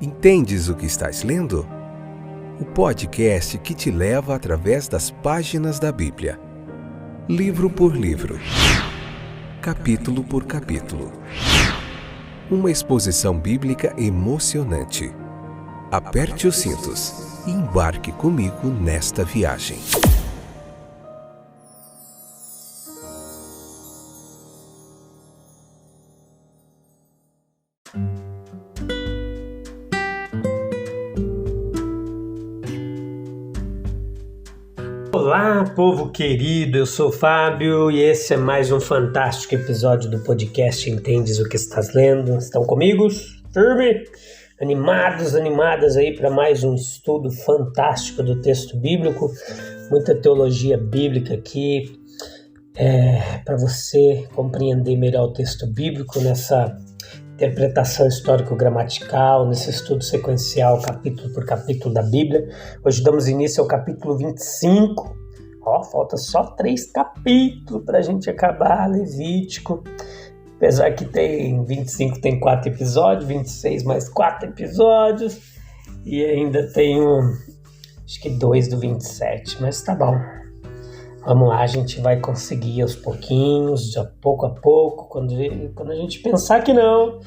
Entendes o que estás lendo? O podcast que te leva através das páginas da Bíblia. Livro por livro. Capítulo por capítulo. Uma exposição bíblica emocionante. Aperte os cintos e embarque comigo nesta viagem. Olá, povo querido, eu sou o Fábio e esse é mais um fantástico episódio do podcast Entendes o que estás lendo? Estão comigo? Firme? Animadas aí para mais um estudo fantástico do texto bíblico, muita teologia bíblica aqui, para você compreender melhor o texto bíblico nessa interpretação histórico-gramatical, nesse estudo sequencial, capítulo por capítulo da Bíblia. Hoje damos início ao capítulo 25. Falta só 3 capítulos para a gente acabar Levítico. Apesar que tem 25, tem 4 episódios, 26 mais 4 episódios. E ainda tem acho que 2 do 27, mas tá bom. Vamos lá, a gente vai conseguir aos pouquinhos, de pouco a pouco. Quando a gente pensar que não,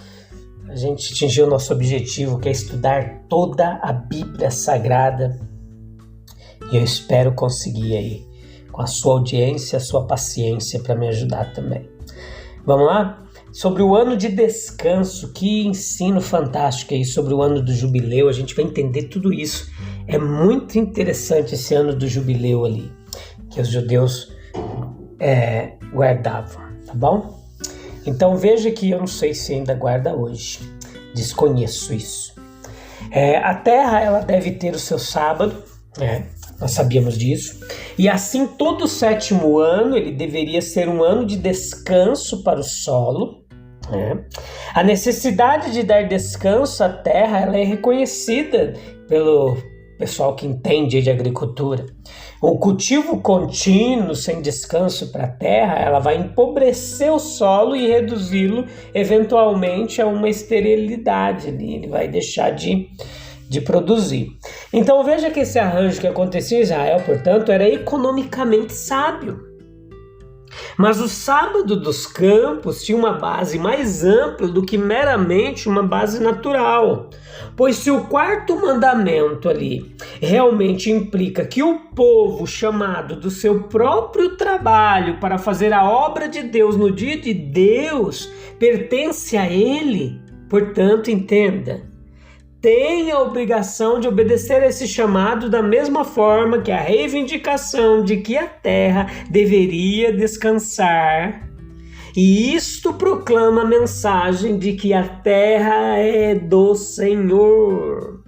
a gente atingiu o nosso objetivo, que é estudar toda a Bíblia Sagrada. E eu espero conseguir aí, com a sua audiência, a sua paciência para me ajudar também. Vamos lá? Sobre o ano de descanso, que ensino fantástico aí sobre o ano do jubileu, a gente vai entender tudo isso. É muito interessante esse ano do jubileu ali, que os judeus guardavam, tá bom? Então veja que eu não sei se ainda guarda hoje, desconheço isso. A terra ela deve ter o seu sábado, nós sabíamos disso, e assim todo o 7º ano ele deveria ser um ano de descanso para o solo. A necessidade de dar descanso à terra ela é reconhecida pelo pessoal que entende de agricultura. O cultivo contínuo, sem descanso para a terra, ela vai empobrecer o solo e reduzi-lo eventualmente a uma esterilidade. Ele vai deixar de produzir. Então veja que esse arranjo que acontecia em Israel, portanto, era economicamente sábio. Mas o sábado dos campos tinha uma base mais ampla do que meramente uma base natural. Pois se o 4º mandamento ali realmente implica que o povo chamado do seu próprio trabalho para fazer a obra de Deus no dia de Deus pertence a ele, portanto, entenda, tem a obrigação de obedecer a esse chamado da mesma forma que a reivindicação de que a terra deveria descansar. E isto proclama a mensagem de que a terra é do Senhor.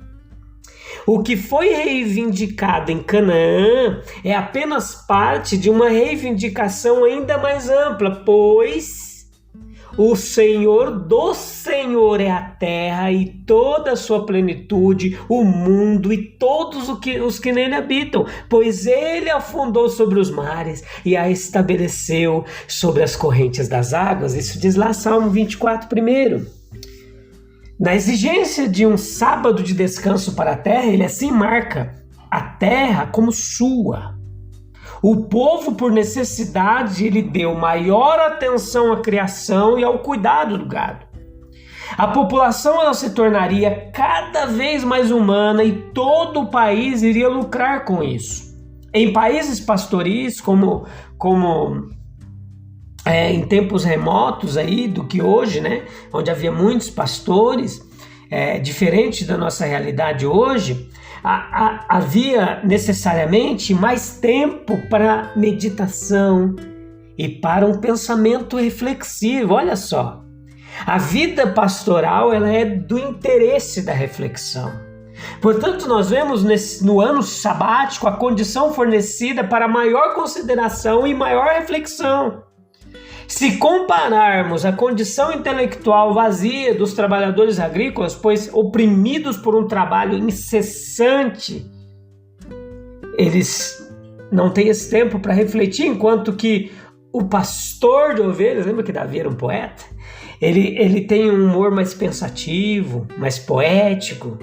O que foi reivindicado em Canaã é apenas parte de uma reivindicação ainda mais ampla, pois o Senhor do Senhor é a terra e toda a sua plenitude, o mundo e todos os que nele habitam, pois ele a fundou sobre os mares e a estabeleceu sobre as correntes das águas. Isso diz lá Salmo 24 primeiro. Na exigência de um sábado de descanso para a terra, ele assim marca a terra como sua. O povo, por necessidade, ele deu maior atenção à criação e ao cuidado do gado. A população ela se tornaria cada vez mais humana e todo o país iria lucrar com isso. Em países pastoris, como em tempos remotos aí do que hoje, onde havia muitos pastores, diferente da nossa realidade hoje, havia necessariamente mais tempo para meditação e para um pensamento reflexivo. Olha só, a vida pastoral ela é do interesse da reflexão. Portanto, nós vemos no ano sabático a condição fornecida para maior consideração e maior reflexão. Se compararmos a condição intelectual vazia dos trabalhadores agrícolas, pois oprimidos por um trabalho incessante, eles não têm esse tempo para refletir, enquanto que o pastor de ovelhas, lembra que Davi era um poeta? Ele tem um humor mais pensativo, mais poético,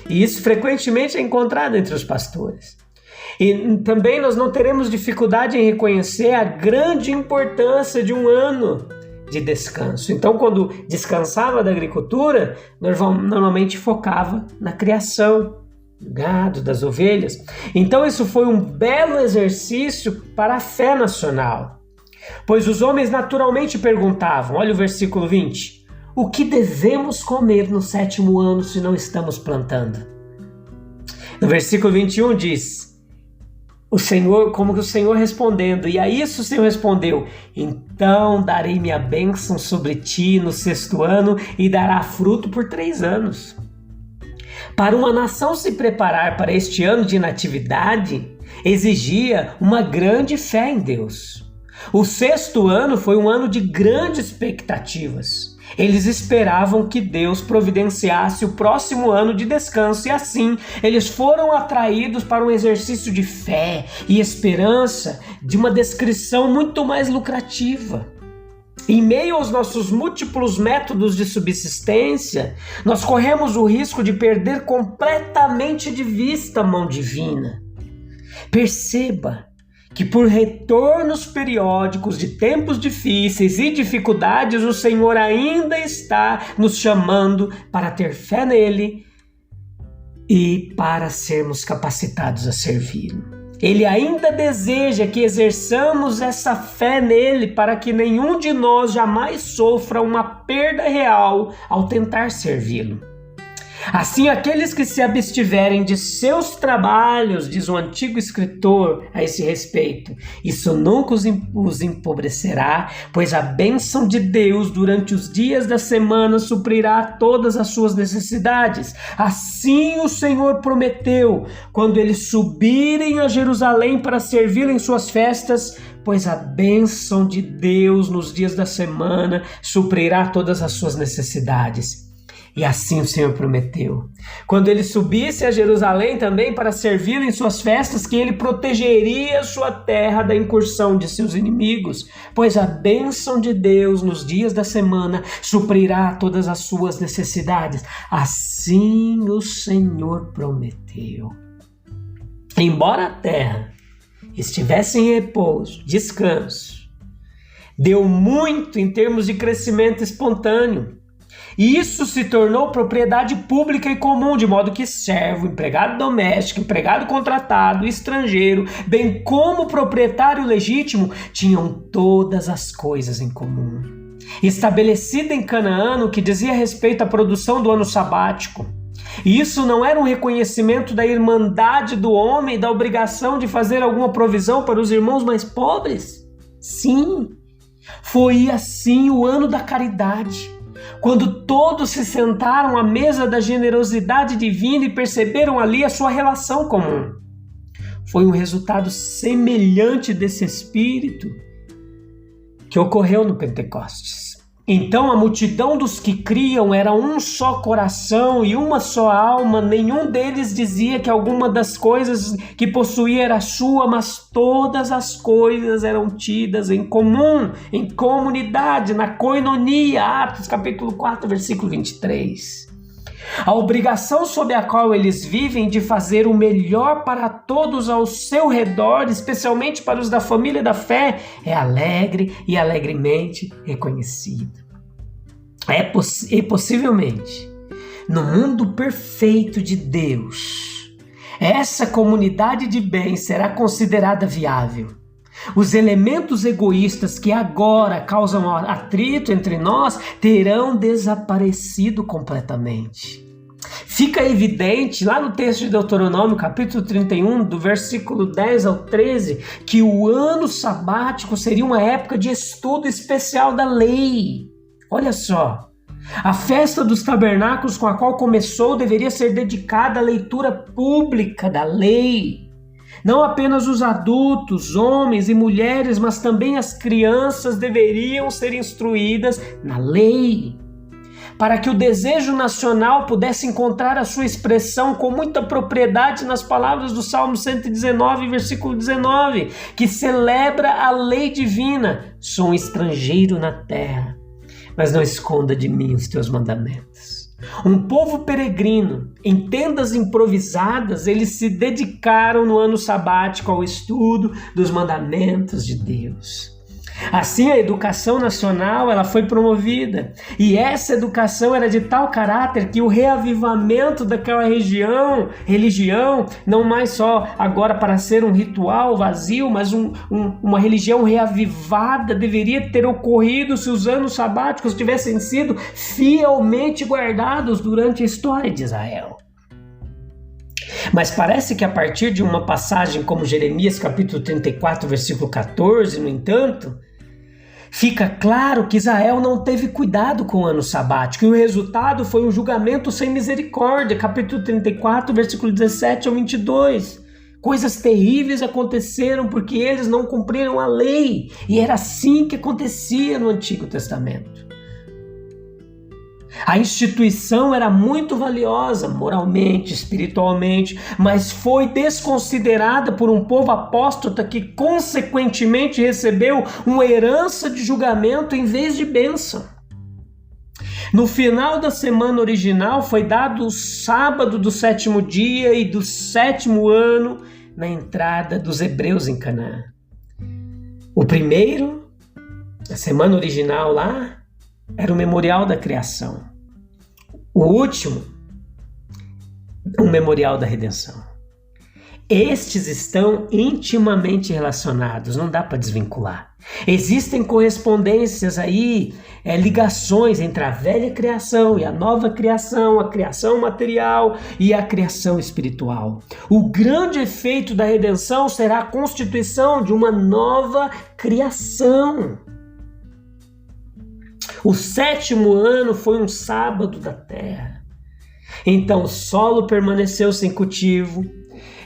e isso frequentemente é encontrado entre os pastores. E também nós não teremos dificuldade em reconhecer a grande importância de um ano de descanso. Então, quando descansava da agricultura, normalmente focava na criação do gado, das ovelhas. Então, isso foi um belo exercício para a fé nacional, pois os homens naturalmente perguntavam, olha o versículo 20, o que devemos comer no 7º ano se não estamos plantando? No versículo 21 diz, como que o Senhor respondendo, e a isso o Senhor respondeu, então darei minha bênção sobre ti no 6º ano e dará fruto por 3 anos. Para uma nação se preparar para este ano de natividade, exigia uma grande fé em Deus. O 6º ano foi um ano de grandes expectativas. Eles esperavam que Deus providenciasse o próximo ano de descanso e assim eles foram atraídos para um exercício de fé e esperança de uma descrição muito mais lucrativa. Em meio aos nossos múltiplos métodos de subsistência, nós corremos o risco de perder completamente de vista a mão divina. Perceba que por retornos periódicos de tempos difíceis e dificuldades, o Senhor ainda está nos chamando para ter fé nele e para sermos capacitados a servi-lo. Ele ainda deseja que exerçamos essa fé nele para que nenhum de nós jamais sofra uma perda real ao tentar servi-lo. Assim, aqueles que se abstiverem de seus trabalhos, diz o antigo escritor a esse respeito, isso nunca os empobrecerá, pois a bênção de Deus durante os dias da semana suprirá todas as suas necessidades. Assim o Senhor prometeu, quando eles subirem a Jerusalém para servi-lo em suas festas, pois a bênção de Deus nos dias da semana suprirá todas as suas necessidades. E assim o Senhor prometeu. Quando ele subisse a Jerusalém também para servir em suas festas, que ele protegeria sua terra da incursão de seus inimigos, pois a bênção de Deus nos dias da semana suprirá todas as suas necessidades. Assim o Senhor prometeu. Embora a terra estivesse em repouso, descanso, deu muito em termos de crescimento espontâneo. E isso se tornou propriedade pública e comum, de modo que servo, empregado doméstico, empregado contratado, estrangeiro, bem como proprietário legítimo, tinham todas as coisas em comum. Estabelecida em Canaã, no que dizia respeito à produção do ano sabático. E isso não era um reconhecimento da irmandade do homem, da obrigação de fazer alguma provisão para os irmãos mais pobres? Sim, foi assim o ano da caridade, quando todos se sentaram à mesa da generosidade divina e perceberam ali a sua relação comum. Foi um resultado semelhante desse espírito que ocorreu no Pentecostes. Então a multidão dos que criam era um só coração e uma só alma, nenhum deles dizia que alguma das coisas que possuía era sua, mas todas as coisas eram tidas em comum, em comunidade, na koinonia, Atos capítulo 4, versículo 23. A obrigação sob a qual eles vivem de fazer o melhor para todos ao seu redor, especialmente para os da família da fé, é alegre e alegremente reconhecida. E possivelmente, no mundo perfeito de Deus, essa comunidade de bem será considerada viável. Os elementos egoístas que agora causam atrito entre nós terão desaparecido completamente. Fica evidente lá no texto de Deuteronômio, capítulo 31, do versículo 10 ao 13, que o ano sabático seria uma época de estudo especial da lei. Olha só, a festa dos tabernáculos com a qual começou deveria ser dedicada à leitura pública da lei. Não apenas os adultos, homens e mulheres, mas também as crianças deveriam ser instruídas na lei, para que o desejo nacional pudesse encontrar a sua expressão com muita propriedade nas palavras do Salmo 119, versículo 19, que celebra a lei divina. Sou um estrangeiro na terra. mas não esconda de mim os teus mandamentos. Um povo peregrino, em tendas improvisadas, eles se dedicaram no ano sabático ao estudo dos mandamentos de Deus. Assim, a educação nacional ela foi promovida, e essa educação era de tal caráter que o reavivamento daquela religião, não mais só agora para ser um ritual vazio, mas uma religião reavivada, deveria ter ocorrido se os anos sabáticos tivessem sido fielmente guardados durante a história de Israel. Mas parece que a partir de uma passagem como Jeremias capítulo 34, versículo 14, no entanto, fica claro que Israel não teve cuidado com o ano sabático, e o resultado foi um julgamento sem misericórdia, capítulo 34, versículo 17 ao 22. Coisas terríveis aconteceram porque eles não cumpriram a lei, e era assim que acontecia no Antigo Testamento. A instituição era muito valiosa, moralmente, espiritualmente, mas foi desconsiderada por um povo apóstata que, consequentemente, recebeu uma herança de julgamento em vez de bênção. No final da semana original, foi dado o sábado do 7º dia e do 7º ano na entrada dos hebreus em Canaã. O primeiro, a semana original lá, era o memorial da criação. O último, um memorial da redenção. Estes estão intimamente relacionados, não dá para desvincular. Existem correspondências aí, ligações entre a velha criação e a nova criação, a criação material e a criação espiritual. O grande efeito da redenção será a constituição de uma nova criação. O 7º ano foi um sábado da terra. Então o solo permaneceu sem cultivo.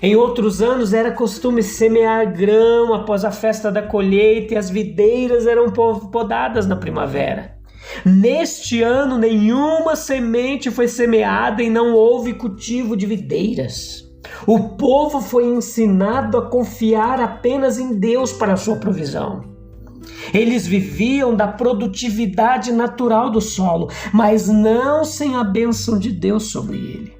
Em outros anos era costume semear grão após a festa da colheita e as videiras eram podadas na primavera. Neste ano nenhuma semente foi semeada e não houve cultivo de videiras. O povo foi ensinado a confiar apenas em Deus para a sua provisão. Eles viviam da produtividade natural do solo, mas não sem a bênção de Deus sobre ele.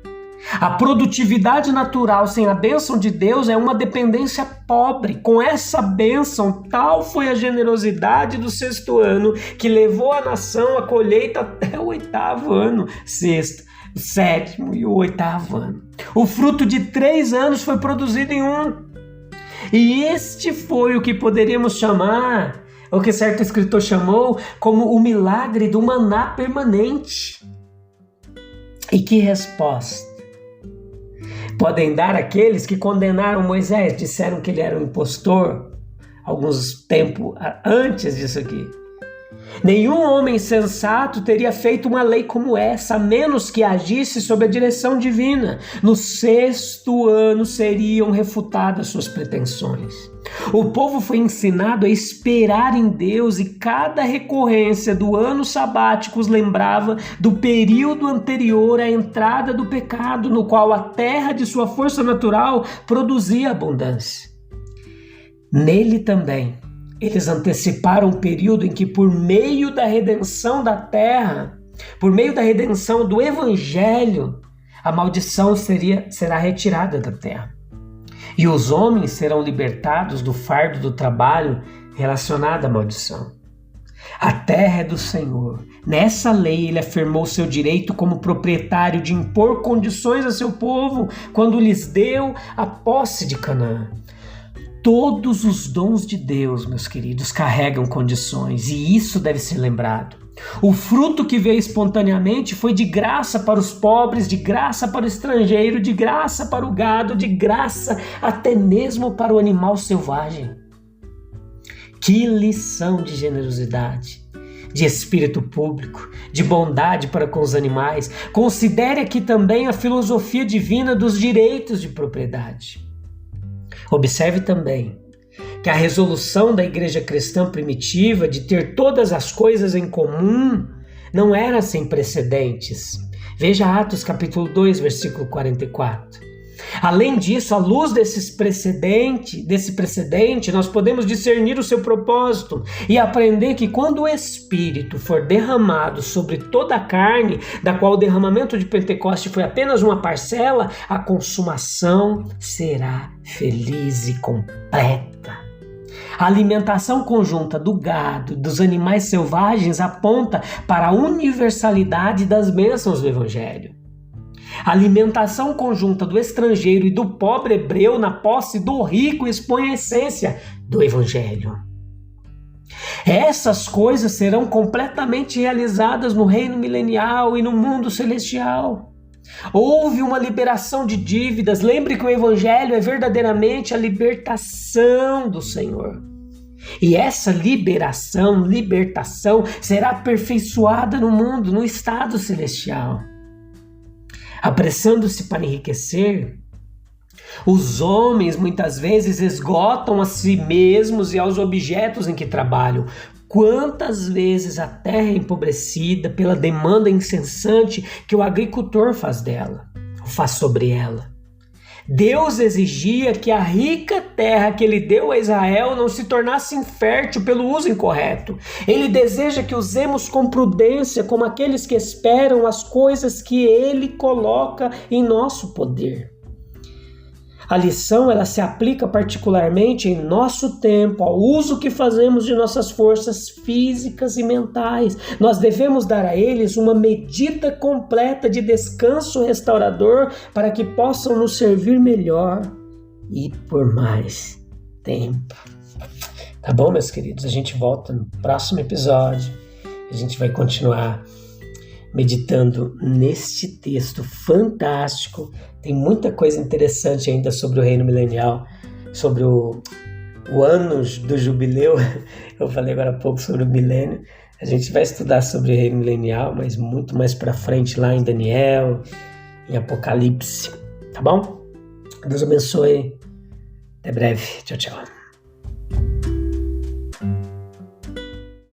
A produtividade natural sem a bênção de Deus é uma dependência pobre. Com essa bênção, tal foi a generosidade do 6º ano, que levou a nação à colheita até o 8º ano, 6º, 7º e o 8º ano. O fruto de 3 anos foi produzido em um. E este foi o que poderíamos chamar, o que certo escritor chamou como o milagre do maná permanente. E que resposta podem dar aqueles que condenaram Moisés, disseram que ele era um impostor, alguns tempos antes disso aqui? Nenhum homem sensato teria feito uma lei como essa, a menos que agisse sob a direção divina. No 6º ano seriam refutadas suas pretensões. O povo foi ensinado a esperar em Deus e cada recorrência do ano sabático os lembrava do período anterior à entrada do pecado, no qual a terra de sua força natural produzia abundância. Nele também eles anteciparam o período em que, por meio da redenção da terra, por meio da redenção do Evangelho, a maldição será retirada da terra. E os homens serão libertados do fardo do trabalho relacionado à maldição. A terra é do Senhor. Nessa lei ele afirmou seu direito como proprietário de impor condições a seu povo quando lhes deu a posse de Canaã. Todos os dons de Deus, meus queridos, carregam condições, e isso deve ser lembrado. O fruto que veio espontaneamente foi de graça para os pobres, de graça para o estrangeiro, de graça para o gado, de graça até mesmo para o animal selvagem. Que lição de generosidade, de espírito público, de bondade para com os animais. Considere aqui também a filosofia divina dos direitos de propriedade. Observe também que a resolução da igreja cristã primitiva de ter todas as coisas em comum não era sem precedentes. Veja Atos capítulo 2, versículo 44. Além disso, à luz desse precedente, nós podemos discernir o seu propósito e aprender que quando o Espírito for derramado sobre toda a carne, da qual o derramamento de Pentecoste foi apenas uma parcela, a consumação será feliz e completa. A alimentação conjunta do gado e dos animais selvagens aponta para a universalidade das bênçãos do Evangelho. A alimentação conjunta do estrangeiro e do pobre hebreu na posse do rico expõe a essência do Evangelho. Essas coisas serão completamente realizadas no reino milenial e no mundo celestial. Houve uma liberação de dívidas. Lembre que o Evangelho é verdadeiramente a libertação do Senhor. E essa libertação será aperfeiçoada no mundo, no estado celestial. Apressando-se para enriquecer, os homens muitas vezes esgotam a si mesmos e aos objetos em que trabalham. Quantas vezes a terra é empobrecida pela demanda incessante que o agricultor faz sobre ela. Deus exigia que a rica terra que ele deu a Israel não se tornasse infértil pelo uso incorreto. Ele deseja que usemos com prudência como aqueles que esperam as coisas que ele coloca em nosso poder. A lição ela se aplica particularmente em nosso tempo, ao uso que fazemos de nossas forças físicas e mentais. Nós devemos dar a eles uma medida completa de descanso restaurador para que possam nos servir melhor e por mais tempo. Tá bom, meus queridos? A gente volta no próximo episódio. A gente vai continuar meditando neste texto fantástico. Tem muita coisa interessante ainda sobre o reino milenial, sobre o ano do jubileu. Eu falei agora há pouco sobre o milênio. A gente vai estudar sobre o reino milenial, mas muito mais para frente lá em Daniel, em Apocalipse. Tá bom? Deus abençoe. Até breve. Tchau, tchau.